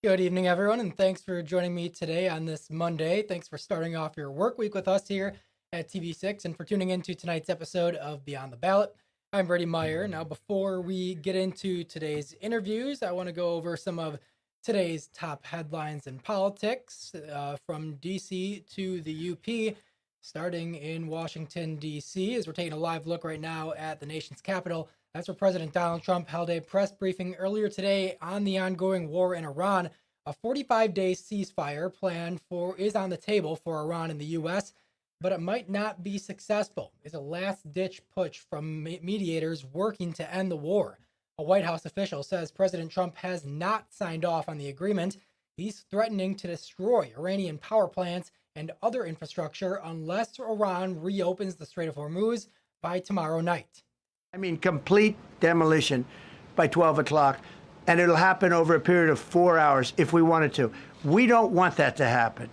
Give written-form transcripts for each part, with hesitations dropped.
Good evening, everyone, and thanks for joining me today on this Monday. Thanks for starting off your work week with us here at TV6 and for tuning into tonight's episode of Beyond the Ballot. I'm Brady Meyer. Now, before we get into today's interviews, I want to go over some of today's top headlines in politics from DC to the UP, starting in Washington, DC, as we're taking a live look right now at the nation's capital. That's where President Donald Trump held a press briefing earlier today on the ongoing war in Iran. A 45-day ceasefire plan is on the table for Iran and the U.S., but it might not be successful. It's a last-ditch push from mediators working to end the war. A White House official says President Trump has not signed off on the agreement. He's threatening to destroy Iranian power plants and other infrastructure unless Iran reopens the Strait of Hormuz by tomorrow night. I mean, complete demolition by 12 o'clock, and it'll happen over a period of 4 hours if we wanted to. We don't want that to happen.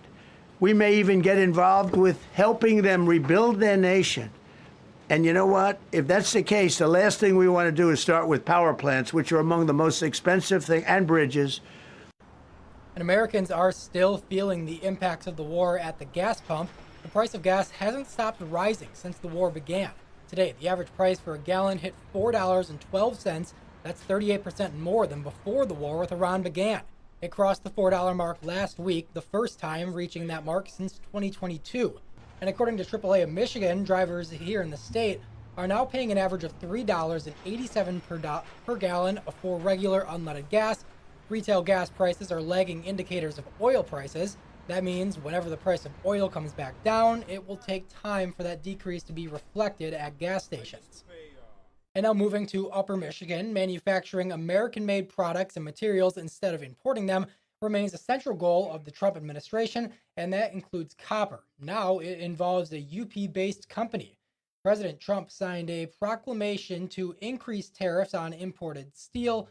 We may even get involved with helping them rebuild their nation. And you know what? If that's the case, the last thing we want to do is start with power plants, which are among the most expensive things, and bridges. And Americans are still feeling the impacts of the war at the gas pump. The price of gas hasn't stopped rising since the war began. Today, the average price for a gallon hit $4.12. That's 38% more than before the war with Iran began. It crossed the $4 mark last week, the first time reaching that mark since 2022. And according to AAA of Michigan, drivers here in the state are now paying an average of $3.87 per gallon for regular unleaded gas. Retail gas prices are lagging indicators of oil prices. That means whenever the price of oil comes back down, it will take time for that decrease to be reflected at gas stations. And now moving to Upper Michigan, manufacturing American-made products and materials instead of importing them remains a central goal of the Trump administration, and that includes copper. Now it involves a UP-based company. President Trump signed a proclamation to increase tariffs on imported steel,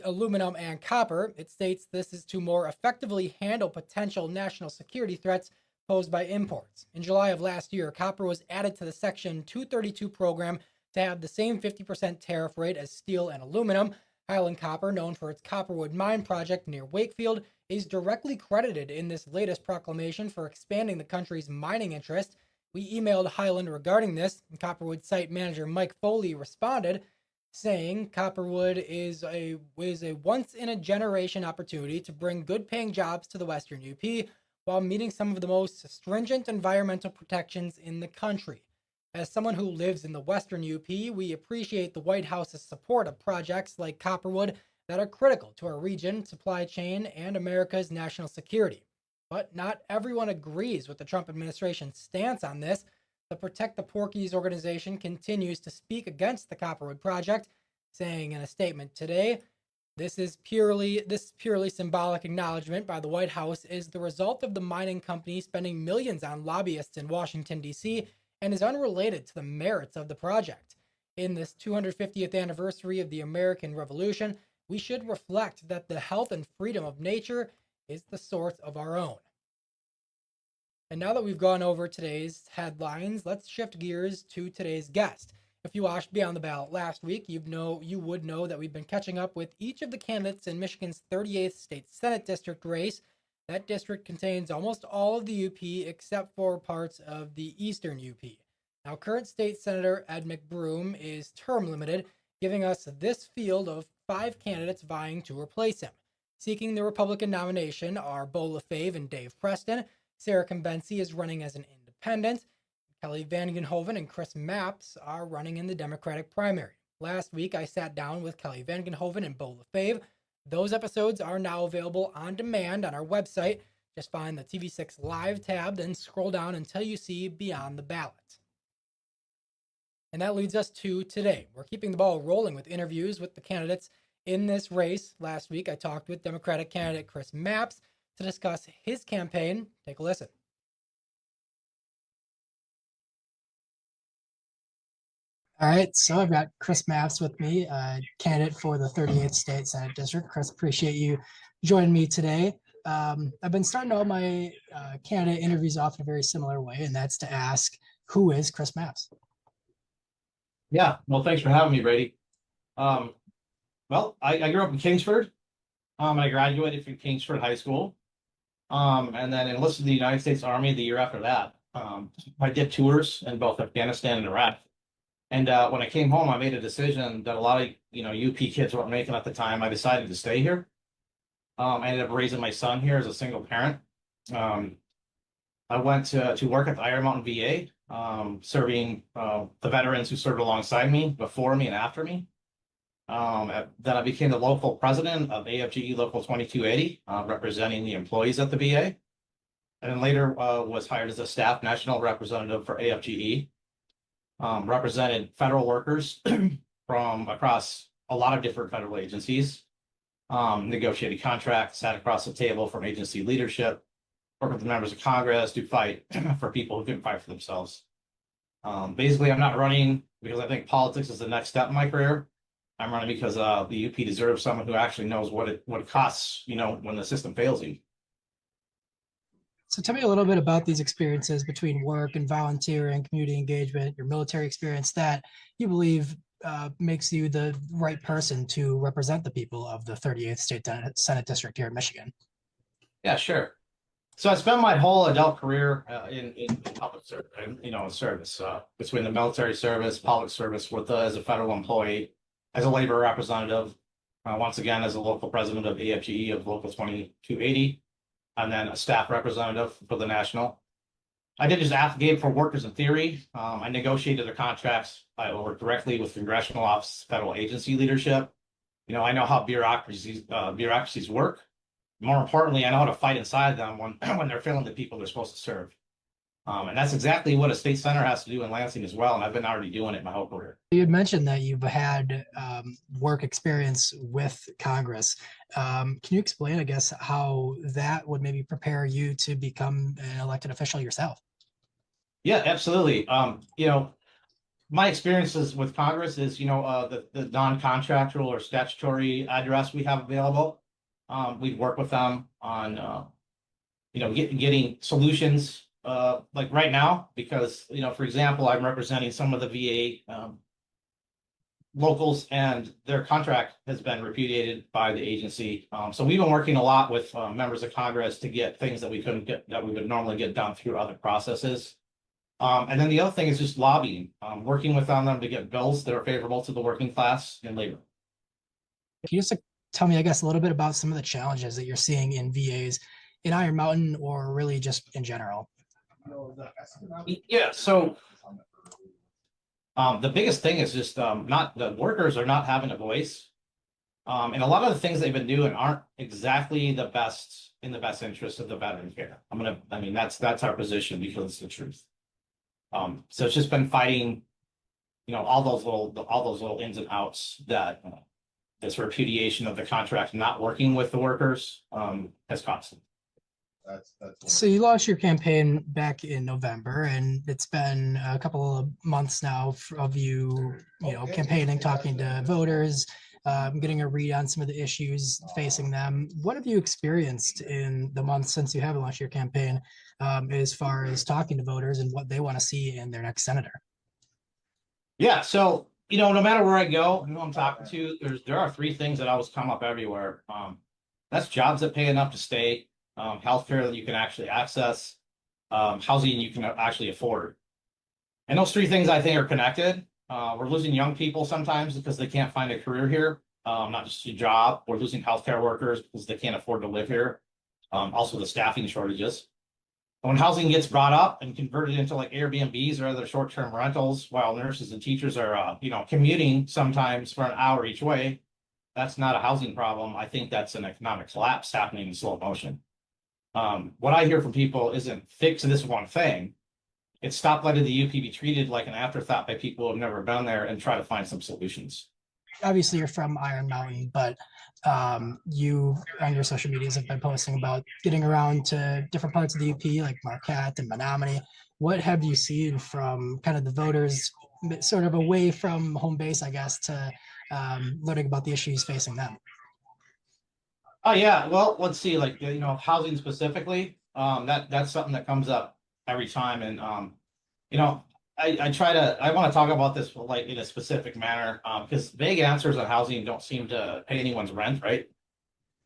aluminum, and copper. It states this is to more effectively handle potential national security threats posed by imports. In July of last year, copper was added to the Section 232 program to have the same 50% tariff rate as steel and aluminum. Highland Copper, known for its Copperwood Mine project near Wakefield, is directly credited in this latest proclamation for expanding the country's mining interest. We emailed Highland regarding this, and Copperwood site manager Mike Foley responded, saying Copperwood is a once-in-a-generation opportunity to bring good-paying jobs to the Western UP while meeting some of the most stringent environmental protections in the country. As someone who lives in the Western UP, we appreciate the White House's support of projects like Copperwood that are critical to our region, supply chain, and America's national security. But not everyone agrees with the Trump administration's stance on this. The Protect the Porkies organization continues to speak against the Copperwood project, saying in a statement today, this purely symbolic acknowledgement by the White House is the result of the mining company spending millions on lobbyists in Washington, D.C., and is unrelated to the merits of the project. In this 250th anniversary of the American Revolution, we should reflect that the health and freedom of nature is the source of our own. And now that we've gone over today's headlines, let's shift gears to today's guest. If you watched Beyond the Ballot last week, you would know that we've been catching up with each of the candidates in Michigan's 38th state Senate district race. That district contains almost all of the UP except for parts of the eastern UP. Now, current state senator Ed McBroom is term limited, giving us this field of 5 candidates vying to replace him. Seeking the Republican nomination are Bo LaFave and Dave Preston. Sarah Combency is running as an independent. Kelly Vangenhoven and Chris Mapps are running in the Democratic primary. Last week, I sat down with Kelly Vangenhoven and Bo LaFave. Those episodes are now available on demand on our website. Just find the TV6 Live tab, then scroll down until you see Beyond the Ballot. And that leads us to today. We're keeping the ball rolling with interviews with the candidates in this race. Last week, I talked with Democratic candidate Chris Mapps to discuss his campaign. Take a listen. All right, so I've got Chris Mapps with me, candidate for the 38th State Senate District. Chris, appreciate you joining me today. I've been starting all my candidate interviews off in a very similar way, and that's to ask, who is Chris Mapps? Yeah, well, thanks for having me, Brady. Well, I grew up in Kingsford. I graduated from Kingsford High School, and then enlisted in the United States Army the year after that. I did tours in both Afghanistan and Iraq. And when I came home, I made a decision that a lot of UP kids weren't making at the time. I decided to stay here. I ended up raising my son here as a single parent. Um, I went to work at the Iron Mountain VA, serving the veterans who served alongside me, before me, and after me. Then I became the local president of AFGE Local 2280, representing the employees at the VA. And then later was hired as a staff national representative for AFGE, represented federal workers from across a lot of different federal agencies, negotiated contracts, sat across the table from agency leadership, work with the members of Congress to fight for people who couldn't fight for themselves. Basically, I'm not running because I think politics is the next step in my career. I'm running because the UP deserves someone who actually knows what it costs, when the system fails you. So tell me a little bit about these experiences between work and volunteering, community engagement, your military experience that you believe makes you the right person to represent the people of the 38th State Senate District here in Michigan. Yeah, sure. So I spent my whole adult career in public service, service between the military service, public service with as a federal employee, as a labor representative, once again as a local president of AFGE of Local 2280, and then a staff representative for the national. I did just advocate for workers in theory. I negotiated their contracts. I worked directly with congressional office, federal agency leadership. I know how bureaucracies work. More importantly, I know how to fight inside them when they're failing the people they're supposed to serve. And that's exactly what a state senator has to do in Lansing as well. And I've been already doing it my whole career. You had mentioned that you've had work experience with Congress. Can you explain, I guess, how that would maybe prepare you to become an elected official yourself? Yeah, absolutely. My experiences with Congress is, the non-contractual or statutory address we have available. We'd work with them on, getting solutions. Like right now, because, for example, I'm representing some of the VA locals and their contract has been repudiated by the agency. So we've been working a lot with members of Congress to get things that we couldn't get, that we would normally get done through other processes. And then the other thing is just lobbying, working with them to get bills that are favorable to the working class and labor. Can you just tell me, I guess, a little bit about some of the challenges that you're seeing in VAs in Iron Mountain or really just in general? Yeah, so the biggest thing is just not the workers are not having a voice. And a lot of the things they've been doing aren't exactly the best in the best interest of the veteran here. That's our position because it's the truth. So it's just been fighting, all those little ins and outs that this repudiation of the contract not working with the workers has caused them. So you launched your campaign back in November, and it's been a couple of months now of you campaigning, talking to voters, getting a read on some of the issues facing them. What have you experienced in the months since you have launched your campaign, as far as talking to voters and what they want to see in their next senator? Yeah, so no matter where I go, who I'm talking to, there are three things that always come up everywhere. That's jobs that pay enough to stay. Healthcare that you can actually access, housing you can actually afford. And those three things I think are connected. We're losing young people sometimes because they can't find a career here, not just a job. We're losing healthcare workers because they can't afford to live here. Also the staffing shortages. When housing gets brought up and converted into like Airbnbs or other short-term rentals, while nurses and teachers are, commuting sometimes for an hour each way, that's not a housing problem. I think that's an economic collapse happening in slow motion. What I hear from people isn't fix this one thing. It's stop letting the UP be treated like an afterthought by people who have never been there and try to find some solutions. Obviously, you're from Iron Mountain, but you on your social medias have been posting about getting around to different parts of the UP like Marquette and Menominee. What have you seen from kind of the voters sort of away from home base, I guess, to learning about the issues facing them? Oh yeah, well, let's see, like, housing specifically, that's something that comes up every time. And, I want to talk about this like in a specific manner, because vague answers on housing don't seem to pay anyone's rent, right?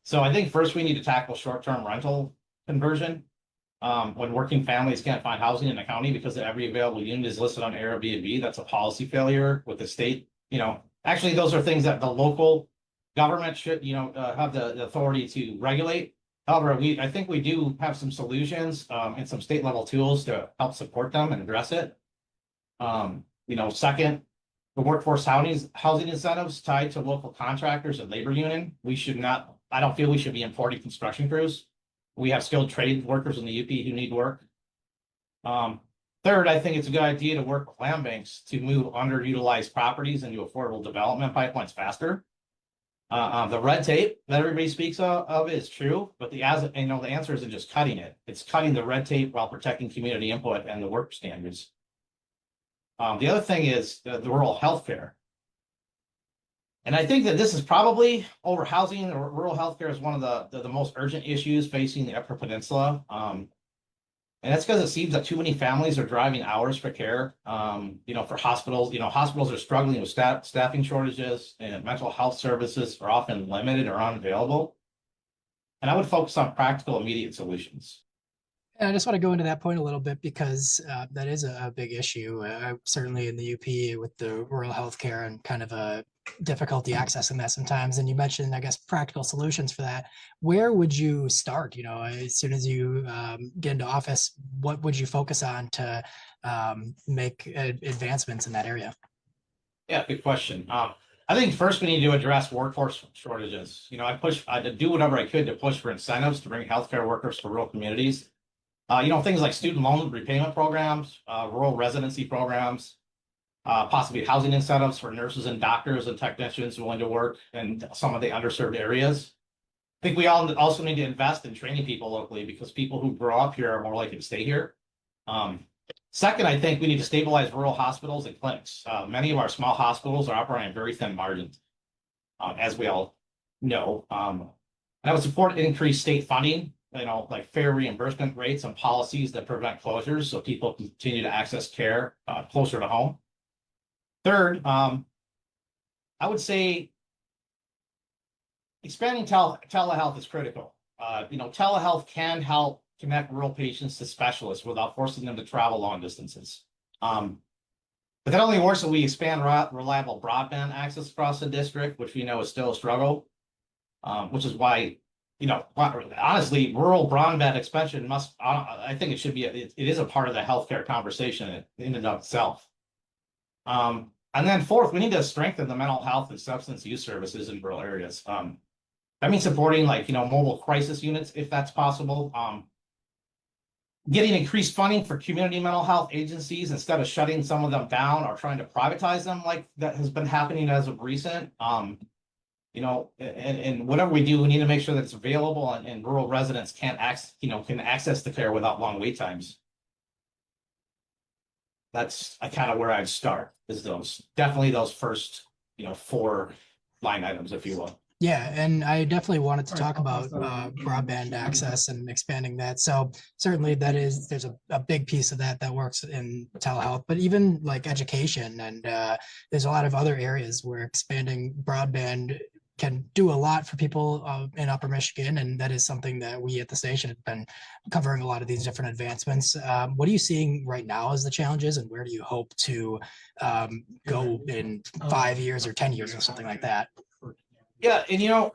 So I think first we need to tackle short-term rental conversion. When working families can't find housing in the county because every available unit is listed on Airbnb, that's a policy failure with the state. Actually, those are things that the local government should, have the authority to regulate. However, I think we do have some solutions, and some state level tools to help support them and address it. Second, the workforce housing incentives tied to local contractors and labor union. I don't feel we should be importing construction crews. We have skilled trade workers in the UP who need work. Third, I think it's a good idea to work with land banks to move underutilized properties into affordable development pipelines faster. The red tape that everybody speaks of is true, but the answer isn't just cutting it. It's cutting the red tape while protecting community input and the work standards. The other thing is the rural healthcare. And I think that this is probably over housing or rural healthcare is one of the most urgent issues facing the Upper Peninsula. And that's because it seems that too many families are driving hours for care. For hospitals, hospitals are struggling with staffing shortages, and mental health services are often limited or unavailable. And I would focus on practical, immediate solutions. And I just want to go into that point a little bit because that is a big issue, certainly in the UP with the rural healthcare and kind of a difficulty accessing that sometimes. And you mentioned, I guess, practical solutions for that. Where would you start? As soon as you get into office, what would you focus on to make advancements in that area? Yeah, good question. I think first we need to address workforce shortages. I do whatever I could to push for incentives to bring healthcare workers to rural communities. Things like student loan repayment programs, rural residency programs, possibly housing incentives for nurses and doctors and technicians willing to work in some of the underserved areas. I think we all also need to invest in training people locally because people who grow up here are more likely to stay here. Second, I think we need to stabilize rural hospitals and clinics. Many of our small hospitals are operating on very thin margins, as we all know. And I would support increased state funding, like fair reimbursement rates and policies that prevent closures so people continue to access care closer to home. Third, I would say expanding telehealth is critical. Telehealth can help connect rural patients to specialists without forcing them to travel long distances. But that only works if we expand reliable broadband access across the district, which we know is still a struggle, which is why honestly, rural broadband expansion I think it is a part of the healthcare conversation in and of itself. And then fourth, we need to strengthen the mental health and substance use services in rural areas. That means supporting mobile crisis units, if that's possible. Getting increased funding for community mental health agencies instead of shutting some of them down or trying to privatize them like that has been happening as of recent. And whatever we do, we need to make sure that it's available and rural residents can access the care without long wait times. That's kind of where I'd start, is definitely those first, 4 line items, if you will. Yeah, and I definitely wanted to talk about broadband access and expanding that. So certainly there's a big piece of that works in telehealth, but even like education and there's a lot of other areas where expanding broadband can do a lot for people in Upper Michigan, and that is something that we at the station have been covering a lot of these different advancements. What are you seeing right now as the challenges, and where do you hope to go in 5 years or 10 years or something like that? Yeah, and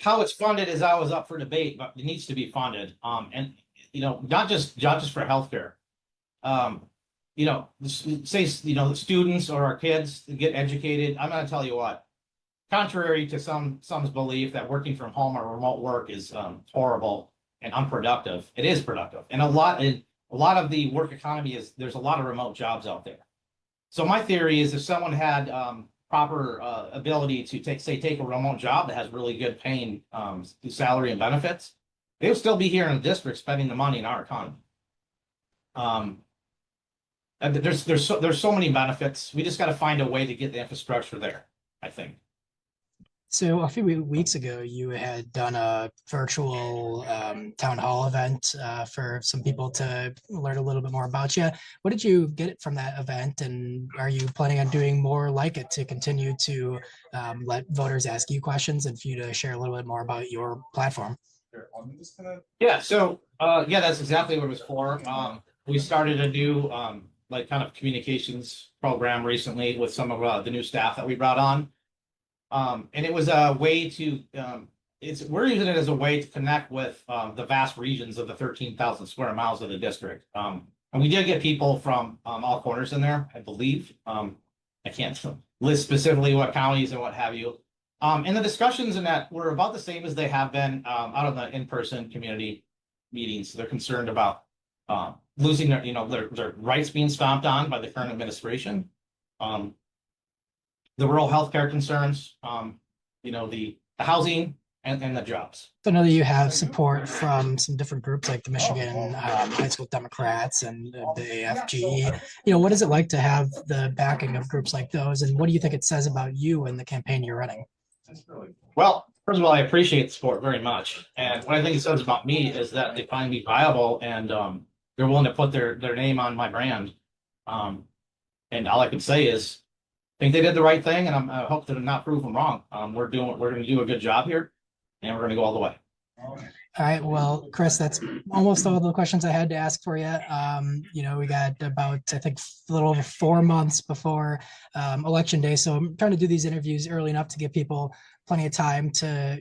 how it's funded is always up for debate, but it needs to be funded. And not just for healthcare. Say the students or our kids get educated. I'm going to tell you what. Contrary to some's belief that working from home or remote work is horrible and unproductive, it is productive. And a lot of the work economy there's a lot of remote jobs out there. So my theory is if someone had proper ability to take a remote job that has really good paying salary and benefits, they would still be here in the district spending the money in our economy. And there's so many benefits. We just got to find a way to get the infrastructure there, I think. So a few weeks ago, you had done a virtual town hall event for some people to learn a little bit more about you. What did you get from that event, and are you planning on doing more like it to continue to let voters ask you questions and for you to share a little bit more about your platform? Yeah, so yeah, that's exactly what it was for. We started a new like kind of communications program recently with some of the new staff that we brought on. And it was a way to we're using it as a way to connect with the vast regions of the 13,000 square miles of the district. And we did get people from all corners in there, I believe. I can't list specifically what counties and what have you. And the discussions in that were about the same as they have been out of the in-person community meetings. They're concerned about losing their, their rights being stomped on by the current administration. The rural healthcare concerns, the housing and the jobs. So I know that you have support from some different groups like the Michigan High School Democrats and the AFG. What is it like to have the backing of groups like those, and what do you think it says about you and the campaign you're running? Well, first of all, I appreciate the support very much. And what I think it says about me is that they find me viable and they're willing to put their name on my brand. And all I can say is, I think they did the right thing, and I hope to not prove them wrong. We're going to do a good job here, and we're going to go all the way. All right. Well, Chris, that's almost all the questions I had to ask for you. We got about, I think, a little over 4 months before Election Day. So I'm trying to do these interviews early enough to give people plenty of time to,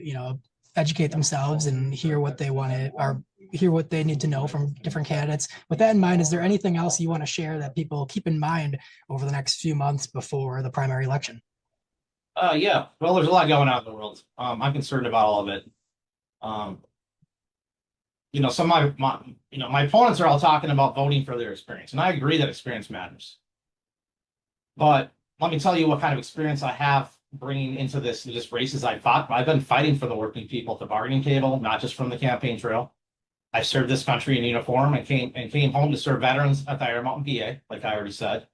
educate themselves and hear what they want to, or hear what they need to know from different candidates. With that in mind, is there anything else you want to share that people keep in mind over the next few months before the primary election? Yeah. Well, there's a lot going on in the world. I'm concerned about all of it. Some of my opponents are all talking about voting for their experience, and I agree that experience matters. But let me tell you what kind of experience I have bringing into this races I fought. I've been fighting for the working people at the bargaining table, not just from the campaign trail. I served this country in uniform and came home to serve veterans at the Iron Mountain PA, like I already said.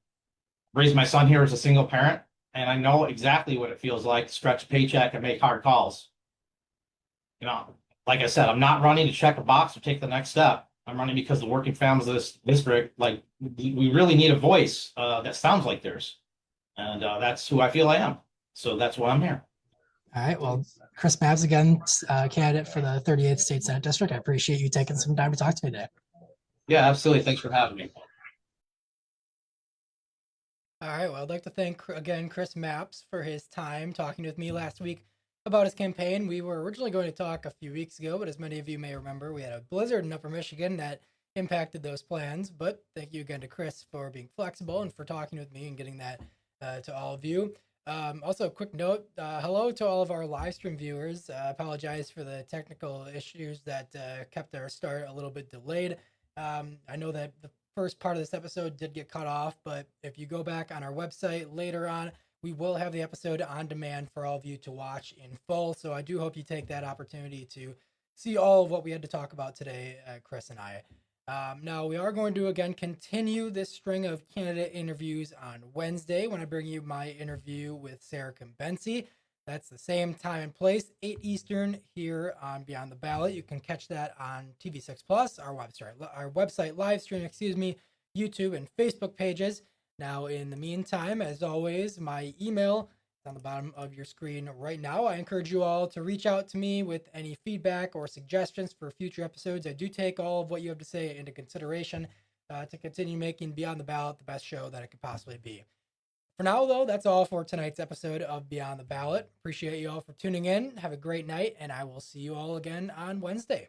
Raised my son here as a single parent, and I know exactly what it feels like to stretch a paycheck and make hard calls. Like I said, I'm not running to check a box or take the next step. I'm running because the working families of this district, we really need a voice that sounds like theirs. And that's who I feel I am. So that's why I'm here. All right. Well, Chris Mavs, again, candidate for the 38th State Senate District. I appreciate you taking some time to talk to me today. Yeah, absolutely. Thanks for having me. All right. Well, I'd like to thank again Chris Mapps for his time talking with me last week about his campaign. We were originally going to talk a few weeks ago, but as many of you may remember, we had a blizzard in Upper Michigan that impacted those plans. But thank you again to Chris for being flexible and for talking with me and getting that to all of you. Also, a quick note, hello to all of our live stream viewers. I apologize for the technical issues that kept our start a little bit delayed. I know that the first part of this episode did get cut off, but if you go back on our website later on, we will have the episode on demand for all of you to watch in full. So I do hope you take that opportunity to see all of what we had to talk about today, Chris and I. Now, we are going to, again, continue this string of candidate interviews on Wednesday when I bring you my interview with Sarah Kumbensi. That's the same time and place, 8 Eastern, here on Beyond the Ballot. You can catch that on TV6 Plus, our website live stream, YouTube and Facebook pages. Now, in the meantime, as always, my email is on the bottom of your screen right now. I encourage you all to reach out to me with any feedback or suggestions for future episodes. I do take all of what you have to say into consideration to continue making Beyond the Ballot the best show that it could possibly be. For now, though, that's all for tonight's episode of Beyond the Ballot. Appreciate you all for tuning in. Have a great night, and I will see you all again on Wednesday.